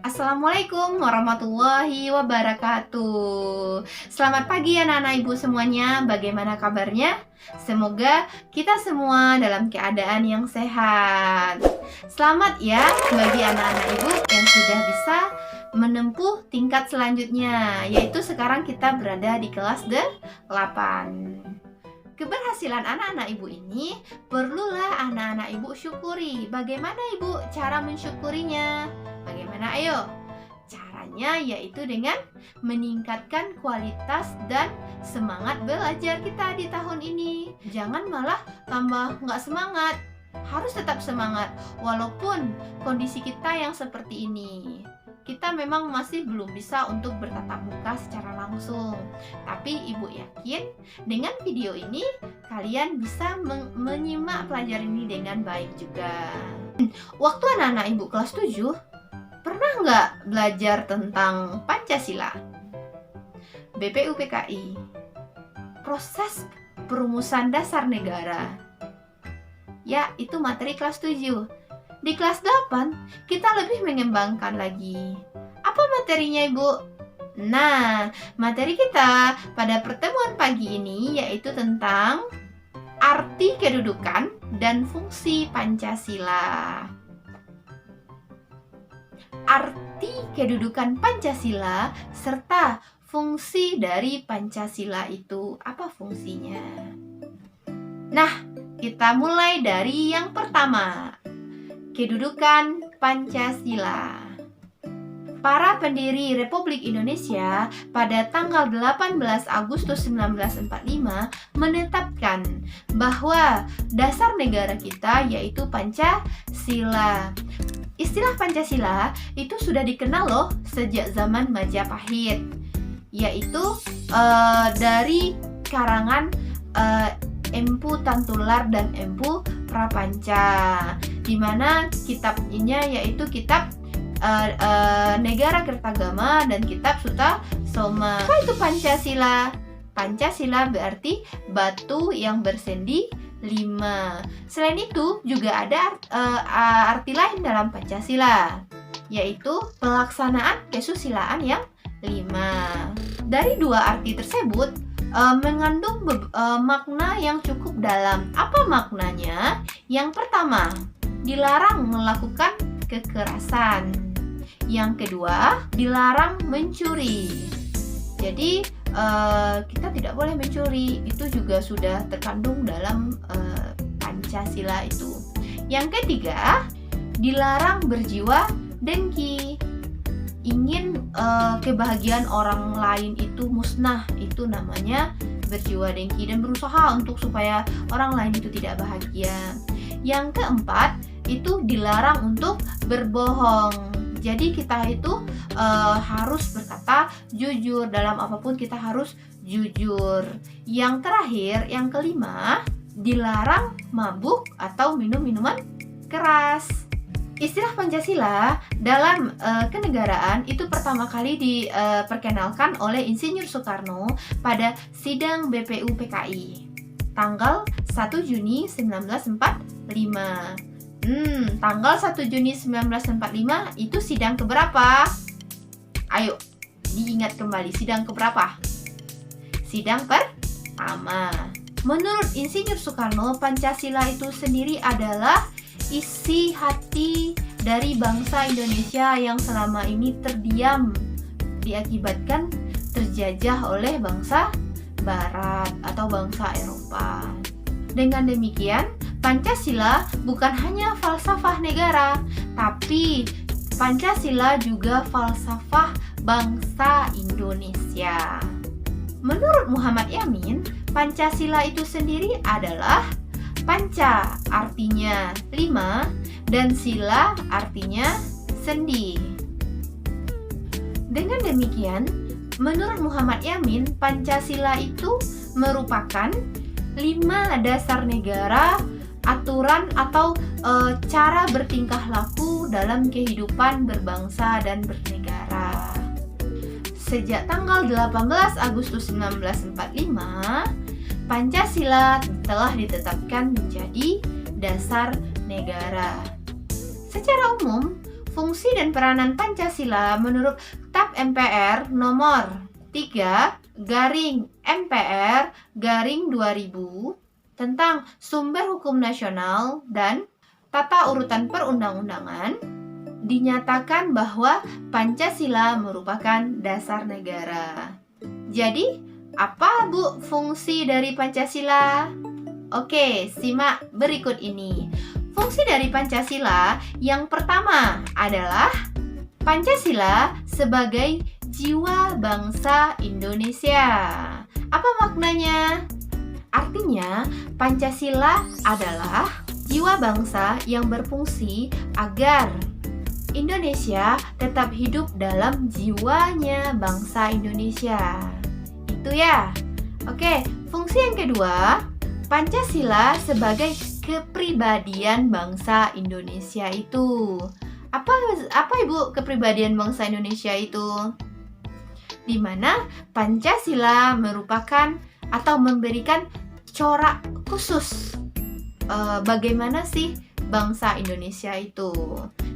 Assalamualaikum warahmatullahi wabarakatuh. Selamat pagi anak-anak ibu semuanya. Bagaimana kabarnya? Semoga kita semua dalam keadaan yang sehat. Selamat ya bagi anak-anak ibu yang sudah bisa menempuh tingkat selanjutnya, yaitu sekarang kita berada di kelas 8. Keberhasilan anak-anak ibu ini perlulah anak-anak ibu syukuri. Bagaimana ibu cara mensyukurinya? Bagaimana? Ayo. Caranya yaitu dengan meningkatkan kualitas dan semangat belajar kita di tahun ini. Jangan malah tambah nggak semangat. Harus tetap semangat walaupun kondisi kita yang seperti ini. Kita memang masih belum bisa untuk bertatap muka secara langsung. Tapi ibu yakin dengan video ini kalian bisa menyimak pelajaran ini dengan baik juga. Waktu anak-anak ibu kelas 7, pernah nggak belajar tentang Pancasila? BPUPKI, proses perumusan dasar negara. Ya, itu materi kelas 7. Di kelas 8, kita lebih mengembangkan lagi. Apa materinya, Ibu? Nah, materi kita pada pertemuan pagi ini yaitu tentang arti kedudukan dan fungsi Pancasila. Arti kedudukan Pancasila serta fungsi dari Pancasila itu apa fungsinya? Nah, kita mulai dari yang pertama. Kedudukan Pancasila. Para pendiri Republik Indonesia pada tanggal 18 Agustus 1945 menetapkan bahwa dasar negara kita yaitu Pancasila. Istilah Pancasila itu sudah dikenal loh sejak zaman Majapahit, yaitu dari karangan Empu Tantular dan Empu Prapanca, di mana kitabnya yaitu kitab Negara Kertagama dan kitab Suta Soma. Apa itu Pancasila? Pancasila berarti batu yang bersendi 5. Selain itu juga ada arti lain dalam Pancasila, yaitu pelaksanaan kesusilaan yang 5. Dari dua arti tersebut mengandung makna yang cukup dalam. Apa maknanya? Yang pertama, dilarang melakukan kekerasan. Yang kedua, dilarang mencuri. Jadi kita tidak boleh mencuri. Itu juga sudah terkandung dalam Pancasila itu. Yang ketiga, dilarang berjiwa dengki. Ingin kebahagiaan orang lain itu musnah, itu namanya berjiwa dengki, dan berusaha untuk supaya orang lain itu tidak bahagia. Yang keempat, itu dilarang untuk berbohong. Jadi kita itu harus berkata jujur, dalam apapun kita harus jujur. Yang terakhir, yang kelima, dilarang mabuk atau minum minuman keras. Istilah Pancasila dalam kenegaraan itu pertama kali diperkenalkan oleh Insinyur Soekarno pada sidang BPUPKI tanggal 1 Juni 1945. Tanggal 1 Juni 1945 itu sidang keberapa? Ayo, diingat kembali, sidang keberapa? Sidang pertama. Menurut Insinyur Soekarno, Pancasila itu sendiri adalah isi hati dari bangsa Indonesia yang selama ini terdiam diakibatkan terjajah oleh bangsa Barat atau bangsa Eropa. Dengan demikian, Pancasila bukan hanya falsafah negara, tapi Pancasila juga falsafah bangsa Indonesia. Menurut Muhammad Yamin, Pancasila itu sendiri adalah Panca artinya 5 dan sila artinya sendi. Dengan demikian, menurut Muhammad Yamin, Pancasila itu merupakan 5 dasar negara, aturan atau cara bertingkah laku dalam kehidupan berbangsa dan bernegara. Sejak tanggal 18 Agustus 1945, Pancasila telah ditetapkan menjadi dasar negara. Secara umum, fungsi dan peranan Pancasila menurut TAP MPR nomor 3/MPR/2000 tentang sumber hukum nasional dan tata urutan perundang-undangan, dinyatakan bahwa Pancasila merupakan dasar negara. Jadi, apa Bu fungsi dari Pancasila? Oke, simak berikut ini. Fungsi dari Pancasila yang pertama adalah Pancasila sebagai jiwa bangsa Indonesia. Apa maknanya? Artinya, Pancasila adalah jiwa bangsa yang berfungsi agar Indonesia tetap hidup dalam jiwanya bangsa Indonesia. Itu ya. Oke, fungsi yang kedua, Pancasila sebagai kepribadian bangsa Indonesia itu. Apa Ibu kepribadian bangsa Indonesia itu? Di mana Pancasila merupakan atau memberikan corak khusus bagaimana sih bangsa Indonesia itu,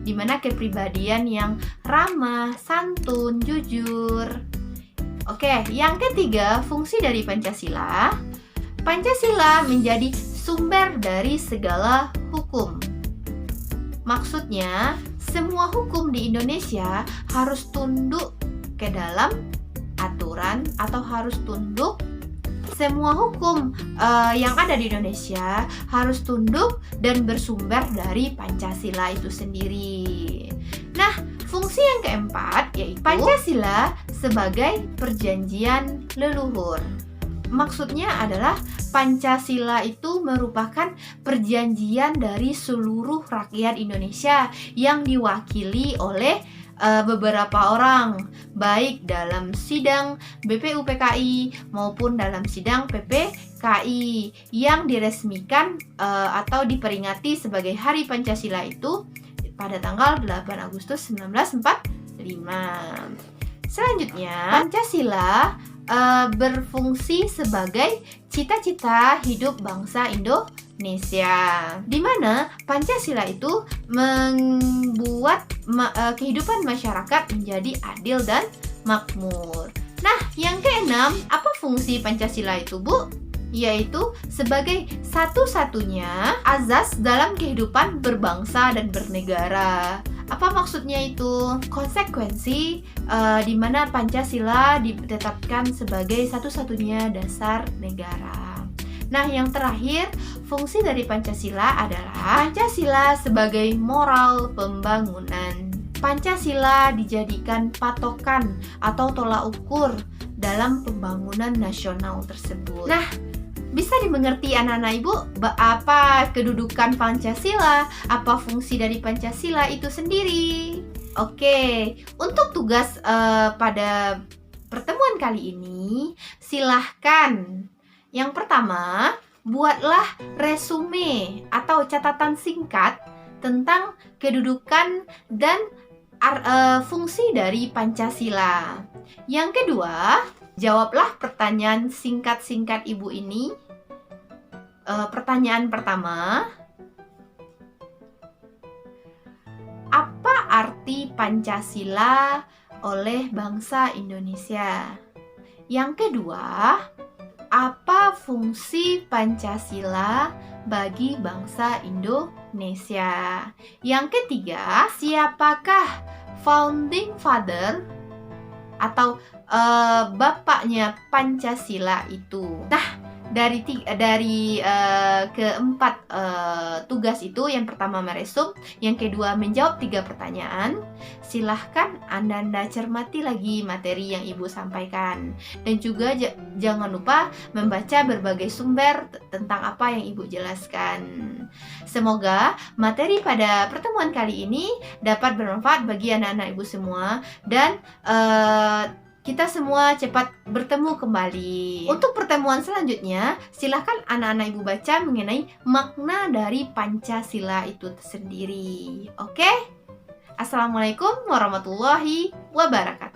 dimana kepribadian yang ramah, santun, jujur. Oke, yang ketiga, fungsi dari Pancasila. Pancasila menjadi sumber dari segala hukum. Maksudnya, semua hukum di Indonesia harus tunduk ke dalam aturan atau harus tunduk. Semua hukum yang ada di Indonesia harus tunduk dan bersumber dari Pancasila itu sendiri. Nah, fungsi yang keempat yaitu Pancasila sebagai perjanjian leluhur. Maksudnya adalah Pancasila itu merupakan perjanjian dari seluruh rakyat Indonesia yang diwakili oleh beberapa orang, baik dalam sidang BPUPKI maupun dalam sidang PPKI yang diresmikan atau diperingati sebagai Hari Pancasila itu pada tanggal 8 Agustus 1945. Selanjutnya, Pancasila berfungsi sebagai cita-cita hidup bangsa Indonesia, di mana Pancasila itu membuat kehidupan masyarakat menjadi adil dan makmur. Nah, yang keenam, apa fungsi Pancasila itu, Bu? Yaitu sebagai satu-satunya azas dalam kehidupan berbangsa dan bernegara. Apa maksudnya itu? Konsekuensi di mana Pancasila ditetapkan sebagai satu-satunya dasar negara. Nah, yang terakhir, fungsi dari Pancasila adalah Pancasila sebagai moral pembangunan. Pancasila dijadikan patokan atau tolak ukur dalam pembangunan nasional tersebut. Nah, bisa dimengerti anak-anak Ibu apa kedudukan Pancasila, apa fungsi dari Pancasila itu sendiri. Oke, untuk tugas pada pertemuan kali ini, silahkan. Yang pertama, buatlah resume atau catatan singkat tentang kedudukan dan fungsi dari Pancasila. Yang kedua, jawablah pertanyaan singkat-singkat Ibu ini. Pertanyaan pertama, apa arti Pancasila oleh bangsa Indonesia? Yang kedua, apa fungsi Pancasila bagi bangsa Indonesia? Yang ketiga, siapakah founding father atau bapaknya Pancasila itu? Nah, dari keempat tugas itu, yang pertama meresum, yang kedua menjawab 3 pertanyaan. Silahkan Anda cermati lagi materi yang Ibu sampaikan, dan juga jangan lupa membaca berbagai sumber tentang apa yang Ibu jelaskan. Semoga materi pada pertemuan kali ini dapat bermanfaat bagi anak-anak Ibu semua, dan kita semua cepat bertemu kembali. Untuk pertemuan selanjutnya, silahkan anak-anak Ibu baca mengenai makna dari Pancasila itu sendiri. Oke? Assalamualaikum warahmatullahi wabarakatuh.